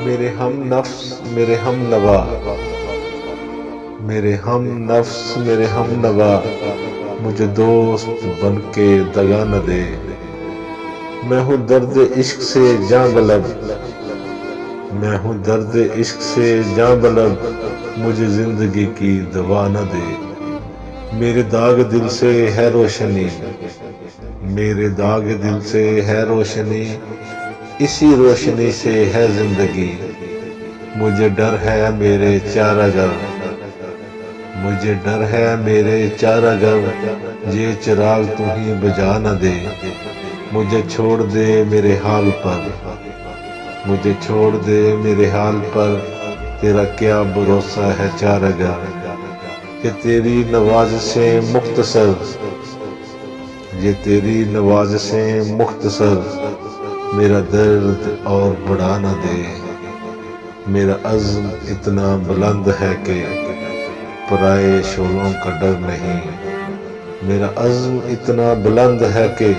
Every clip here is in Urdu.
میرے ہم نفس میرے ہم نوا، میرے ہم نفس میرے ہم نوا، مجھے دوست بن کے دگا نہ دے۔ میں ہوں درد عشق سے جاں بلب، میں ہوں درد عشق سے جاں بلب، مجھے زندگی کی دوا نہ دے۔ میرے داغ دل سے ہے روشنی، میرے داغ دل سے ہے روشنی، اسی روشنی سے ہے زندگی۔ مجھے ڈر ہے میرے چارہ گر، مجھے ڈر ہے میرے چارہ گر، یہ چراغ تمہیں بجھا نہ دے۔ مجھے چھوڑ دے میرے حال پر، مجھے چھوڑ دے میرے حال پر، تیرا کیا بھروسہ ہے چارہ گر، کہ تیری نوازشیں مختصر، یہ تیری نوازشیں مختصر، میرا درد اور بڑھا نہ دے۔ میرا عزم اتنا بلند ہے کہ پرائے شعلوں کا ڈر نہیں، میرا عزم اتنا بلند ہے کہ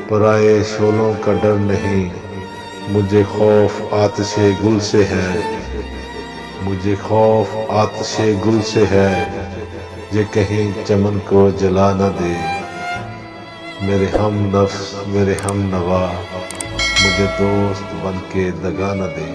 پرائے شعلوں کا ڈر نہیں۔ مجھے خوف آتش گل سے ہے، مجھے خوف آتش گل سے ہے، یہ کہیں چمن کو جلا نہ دے۔ میرے ہم نفس میرے ہم نوا، مجھے دوست بن کے دگا نہ دے۔